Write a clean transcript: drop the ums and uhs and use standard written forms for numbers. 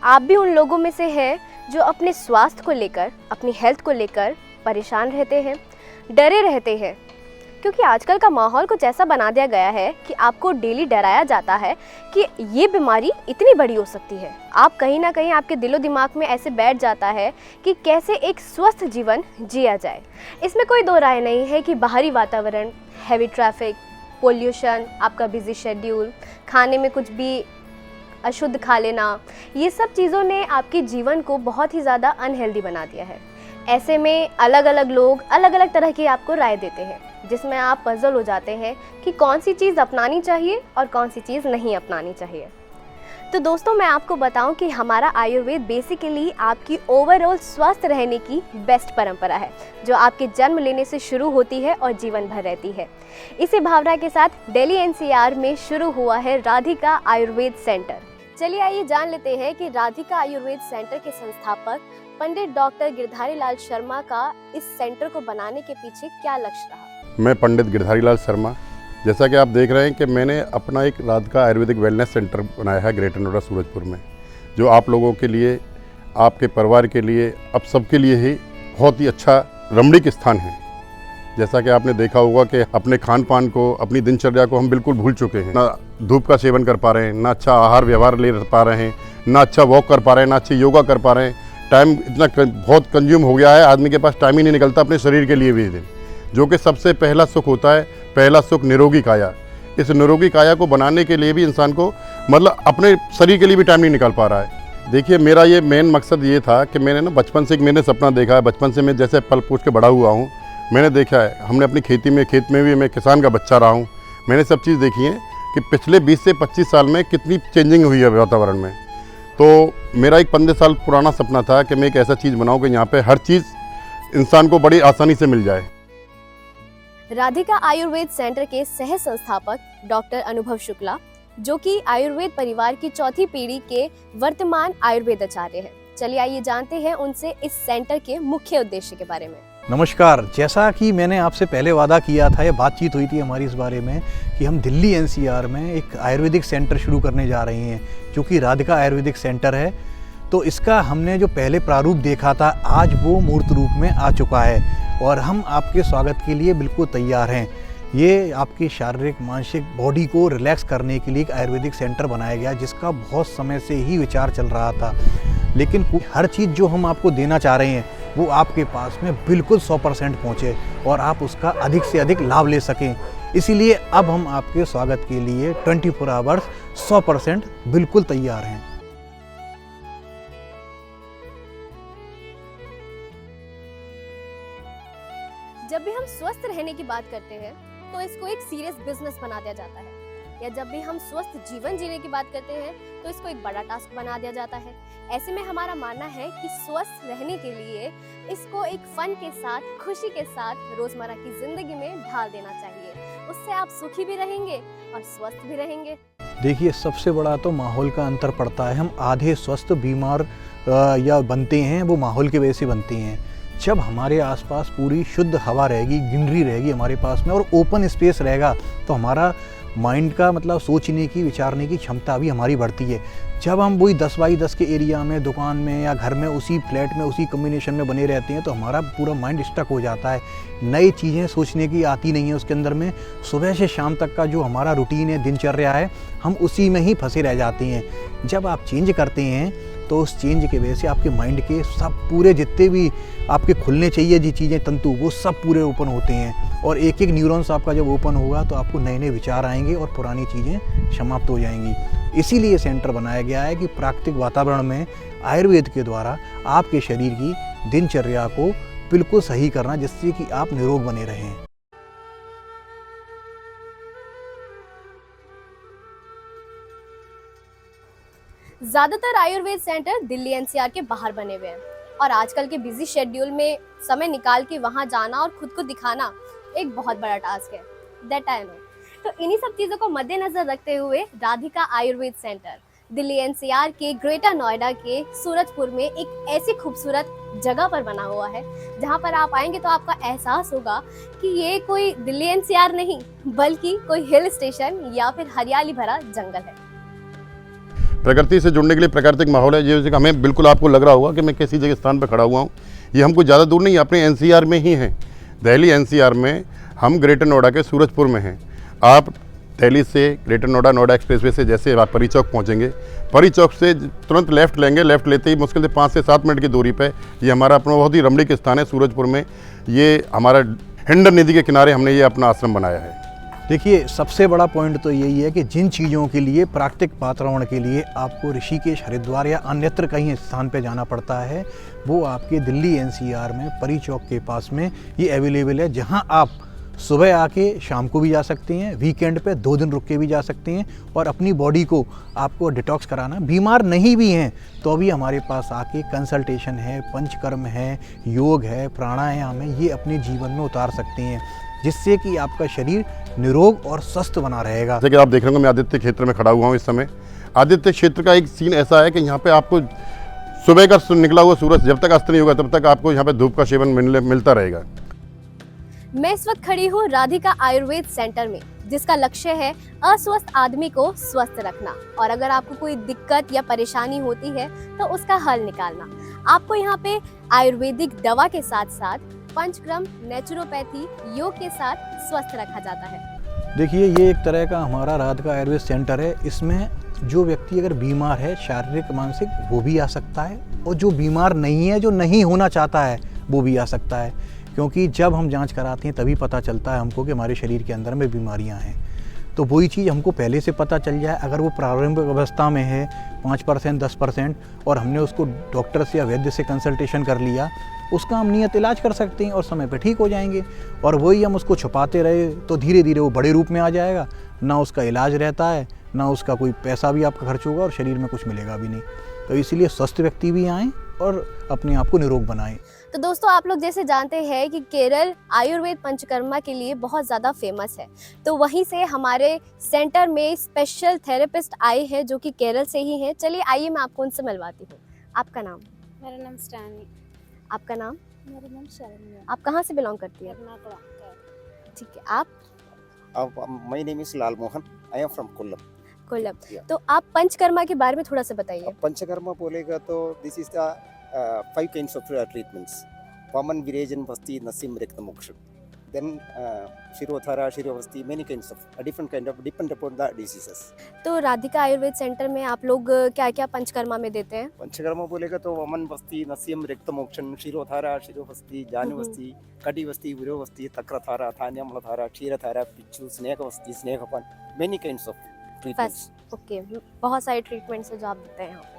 आप भी उन लोगों में से हैं जो अपने स्वास्थ्य को लेकर, अपनी हेल्थ को लेकर परेशान रहते हैं, डरे रहते हैं, क्योंकि आजकल का माहौल कुछ ऐसा बना दिया गया है कि आपको डेली डराया जाता है कि ये बीमारी इतनी बड़ी हो सकती है। आप कहीं ना कहीं आपके दिलो दिमाग में ऐसे बैठ जाता है कि कैसे एक स्वस्थ जीवन जिया जाए। इसमें कोई दो राय नहीं है कि बाहरी वातावरण, हैवी ट्रैफिक, पोल्यूशन, आपका बिजी शेड्यूल, खाने में कुछ भी अशुद्ध खा लेना, ये सब चीज़ों ने आपके जीवन को बहुत ही ज़्यादा अनहेल्दी बना दिया है। ऐसे में अलग अलग लोग अलग अलग तरह की आपको राय देते हैं, जिसमें आप पजल हो जाते हैं कि कौन सी चीज़ अपनानी चाहिए और कौन सी चीज़ नहीं अपनानी चाहिए। तो दोस्तों, मैं आपको बताऊं कि हमारा आयुर्वेद बेसिकली आपकी ओवरऑल स्वस्थ रहने की बेस्ट परंपरा है, जो आपके जन्म लेने से शुरू होती है और जीवन भर रहती है। इसी भावना के साथ दिल्ली एनसीआर में शुरू हुआ है राधिका आयुर्वेद सेंटर। चलिए आइए जान लेते हैं कि राधिका आयुर्वेद सेंटर के संस्थापक पंडित डॉक्टर गिरधारी लाल शर्मा का इस सेंटर को बनाने के पीछे क्या लक्ष्य रहा। मैं पंडित गिरधारी लाल शर्मा, जैसा कि आप देख रहे हैं कि मैंने अपना एक राधिका आयुर्वेदिक वेलनेस सेंटर बनाया है ग्रेटर नोएडा सूरजपुर में, जो आप लोगों के लिए, आपके परिवार के लिए, अब सबके लिए ही बहुत ही अच्छा रमणीक स्थान है। जैसा कि आपने देखा होगा कि अपने खान पान को, अपनी दिनचर्या को हम बिल्कुल भूल चुके हैं। ना धूप का सेवन कर पा रहे हैं, ना अच्छा आहार व्यवहार ले पा रहे हैं, ना अच्छा वॉक कर पा रहे हैं, ना अच्छी योगा कर पा रहे हैं। टाइम इतना बहुत कंज्यूम हो गया है, आदमी के पास टाइम ही नहीं निकलता अपने शरीर के लिए भी, जो कि सबसे पहला सुख होता है। पहला सुख निरोगी काया। इस निरोगी काया को बनाने के लिए भी इंसान को मतलब अपने शरीर के लिए भी टाइम नहीं निकाल पा रहा है। देखिए, मेरा ये मेन मकसद ये था कि मैंने ना बचपन से मैंने सपना देखा है। बचपन से मैं जैसे पल पूछ के बड़ा हुआ हूँ, मैंने देखा है, हमने अपनी खेत में भी मैं किसान का बच्चा रहा हूँ। मैंने सब चीज़ देखी है कि पिछले 20 से 25 साल में कितनी चेंजिंग हुई है वातावरण में। तो मेरा एक 15 साल पुराना सपना था कि मैं एक ऐसा चीज़ बनाऊं कि यहाँ पे हर चीज़ इंसान को बड़ी आसानी से मिल जाए। राधिका आयुर्वेद सेंटर के सह संस्थापक डॉक्टर अनुभव शुक्ला, जो कि आयुर्वेद परिवार की चौथी पीढ़ी के वर्तमान आयुर्वेद आचार्य हैं। चलिए आइए जानते हैं उनसे इस सेंटर के मुख्य उद्देश्य के बारे में। नमस्कार। जैसा कि मैंने आपसे पहले वादा किया था, या बातचीत हुई थी हमारी इस बारे में कि हम दिल्ली एनसीआर में एक आयुर्वेदिक सेंटर शुरू करने जा रहे हैं, जो कि राधिका आयुर्वेदिक सेंटर है। तो इसका हमने जो पहले प्रारूप देखा था, आज वो मूर्त रूप में आ चुका है और हम आपके स्वागत के लिए बिल्कुल तैयार हैं। ये आपकी शारीरिक मानसिक बॉडी को रिलैक्स करने के लिए एक आयुर्वेदिक सेंटर बनाया गया, जिसका बहुत समय से ही विचार चल रहा था। लेकिन हर चीज़ जो हम आपको देना चाह रहे हैं वो आपके पास में बिल्कुल 100% पहुँचे और आप उसका अधिक से अधिक लाभ ले सकें। इसीलिए अब हम आपके स्वागत के लिए 24 आवर्स 100% बिल्कुल तैयार हैं। जब भी हम स्वस्थ रहने की बात करते हैं तो इसको एक सीरियस बिजनेस बना दिया जाता है, या जब भी हम स्वस्थ जीवन जीने की बात करते हैं तो इसको एक बड़ा टास्क बना दिया जाता है। ऐसे में हमारा मानना है कि स्वस्थ रहने के लिए इसको एक फन के साथ, खुशी के साथ रोजमर्रा की जिंदगी में ढाल देना चाहिए। उससे आप सुखी भी रहेंगे और स्वस्थ भी रहेंगे। देखिए, सबसे बड़ा तो माहौल का अंतर पड़ता है। हम आधे स्वस्थ बीमार या बनते हैं, वो माहौल की वजह से बनते हैं। जब हमारे आसपास पूरी शुद्ध हवा रहेगी, ग्रीनरी रहेगी हमारे पास में, और ओपन स्पेस रहेगा, तो हमारा माइंड का मतलब सोचने की, विचारने की क्षमता भी हमारी बढ़ती है। जब हम वही 10 बाई 10 के एरिया में, दुकान में या घर में, उसी फ्लैट में, उसी कम्बिनेशन में बने रहते हैं, तो हमारा पूरा माइंड स्टक हो जाता है। नई चीज़ें सोचने की आती नहीं है उसके अंदर में। सुबह से शाम तक का जो हमारा रूटीन है, दिनचर्या है, हम उसी में ही फंसे रह जाते हैं। जब आप चेंज करते हैं तो उस चेंज के वजह से आपके माइंड के सब पूरे जितने भी आपके खुलने चाहिए जी चीज़ें, तंतु, वो सब पूरे ओपन होते हैं। और एक एक न्यूरॉन्स आपका जब ओपन होगा तो आपको नए नए विचार आएंगे और पुरानी चीज़ें समाप्त हो जाएंगी। इसीलिए सेंटर बनाया गया है कि प्राकृतिक वातावरण में आयुर्वेद के द्वारा आपके शरीर की दिनचर्या को बिल्कुल सही करना, जिससे कि आप निरोग बने रहें। ज्यादातर आयुर्वेद सेंटर दिल्ली एनसीआर के बाहर बने हुए हैं, और आजकल के बिजी शेड्यूल में समय निकाल के वहां जाना और खुद को दिखाना एक बहुत बड़ा टास्क है, दैट आई नो। तो इन्हीं सब चीज़ों को मद्देनजर रखते हुए राधिका आयुर्वेद सेंटर दिल्ली एनसीआर के ग्रेटर नोएडा के सूरजपुर में एक ऐसी खूबसूरत जगह पर बना हुआ है, जहां पर आप आएंगे तो आपका एहसास होगा कि ये कोई दिल्ली एनसीआर नहीं, बल्कि कोई हिल स्टेशन या फिर हरियाली भरा जंगल है। प्रकृति से जुड़ने के लिए प्राकृतिक माहौल है। जैसे कि हमें बिल्कुल आपको लग रहा होगा कि मैं किसी जगह स्थान पर खड़ा हुआ हूँ, ये हमको ज़्यादा दूर नहीं, अपने एनसीआर में ही हैं, दिल्ली एनसीआर में। हम ग्रेटर नोएडा के सूरजपुर में हैं। आप दिल्ली से ग्रेटर नोएडा नोएडा एक्सप्रेसवे से जैसे आप परी चौक पहुँचेंगे, परी चौक से तुरंत लेफ़्ट लेंगे, लेफ़्ट लेते ही मुश्किल से 5 से 7 मिनट की दूरी पे ये हमारा अपना बहुत ही रमणीक स्थान है सूरजपुर में। ये हमारा हिंडन नदी के किनारे हमने ये अपना आश्रम बनाया है। देखिए, सबसे बड़ा पॉइंट तो यही है कि जिन चीज़ों के लिए, प्राकृतिक वातावरण के लिए आपको ऋषिकेश, हरिद्वार या अन्यत्र कहीं स्थान पे जाना पड़ता है, वो आपके दिल्ली एनसीआर में परी चौक के पास में ये अवेलेबल है, जहां आप सुबह आके शाम को भी जा सकते हैं, वीकेंड पे 2 दिन रुक के भी जा सकते हैं और अपनी बॉडी को आपको डिटॉक्स कराना, बीमार नहीं भी हैं तो भी हमारे पास आके कंसल्टेशन है, पंचकर्म है, योग है, प्राणायाम है, ये अपने जीवन में उतार सकते हैं, जिससे कि आपका शरीर निरोग और स्वस्थ बना रहेगा। जैसे कि आप देख रहे होंगे, मैं आदित्य क्षेत्र में खड़ा हुआ हूँ इस समय। आदित्य क्षेत्र का एक सीन ऐसा है कि यहाँ पे आपको सुबह का निकला हुआ सूरज जब तक अस्त नहीं होगा तब तक आपको यहाँ पे धूप का सेवन मिलता रहेगा। मैं इस वक्त खड़ी हूँ राधिका आयुर्वेद सेंटर में, जिसका लक्ष्य है अस्वस्थ आदमी को स्वस्थ रखना, और अगर आपको कोई दिक्कत या परेशानी होती है तो उसका हल निकालना। आपको यहाँ पे आयुर्वेदिक दवा के साथ साथ पंचक्रम, नेचुरोपैथी, योग के साथ स्वस्थ रखा जाता है। देखिए, ये एक तरह का हमारा राधिका आयुर्वेद सेंटर है। इसमें जो व्यक्ति अगर बीमार है, शारीरिक मानसिक, वो भी आ सकता है, और जो बीमार नहीं है, जो नहीं होना चाहता है, वो भी आ सकता है। क्योंकि जब हम जांच कराते हैं तभी पता चलता है हमको कि हमारे शरीर के अंदर में बीमारियां हैं। तो वही चीज़ हमको पहले से पता चल जाए, अगर वो प्रारंभिक अवस्था में है 5%, 10%, और हमने उसको डॉक्टर से या वैद्य से कंसल्टेशन कर लिया, उसका हम नियत इलाज कर सकते हैं और समय पर ठीक हो जाएंगे। और वही हम उसको छुपाते रहे तो धीरे धीरे वो बड़े रूप में आ जाएगा, ना उसका इलाज रहता है, ना उसका कोई पैसा भी आपका खर्च होगा और शरीर में कुछ मिलेगा भी नहीं। तो इसीलिए स्वस्थ व्यक्ति भी आएँ और अपने आप को निरोग बनाएं। तो दोस्तों, आप लोग जैसे जानते हैं कि केरल आयुर्वेद पंचकर्मा के लिए बहुत ज़्यादा फेमस है, तो वहीं से हमारे सेंटर में स्पेशल थेरेपिस्ट आए हैं जो कि केरल से ही हैं। चलिए आइए, मैं आपको उनसे मिलवाती हूँ। आपका नाम? मेरा नाम स्टैनी। आपका नाम? मेरा नाम शरण्या। आप कहाँ से बिलोंग करती हैं? कर्नाटक। ठीक है, आप? My name is Lal Mohan. I am from Kollam. Kollam. Yeah. तो आप पंचकर्मा के बारे में थोड़ा सा बताइए। अब पंचकर्मा बोलेगा तो this is the 5 kinds of treatments. Vaman, Virejan, Vasti, Nasim, Rekta, Moksha. Then Shirodhara, Shirovasti, many kinds of different kind of depend upon the diseases. तो राधिका आयुर्वेद सेंटर में आप लोग क्या क्या पंचकर्मा में देते हैं? पंचकर्मा बोलेगा तो वमन वस्ती, नस्यम, रिक्त मोक्षण, शिरोधारा, शिरोवस्ती, जानुवस्ती, कटिवस्ती, विरोवस्ती, तक्रधारा, धान्यमलधारा, क्षीरधारा, पिच्चू, स्नेहवस्ती, स्नेहपान, many kinds of treatments. बस ओके, बहुत सारे ट्रीटमेंट्स है जो आप देते हैं यहाँ पे।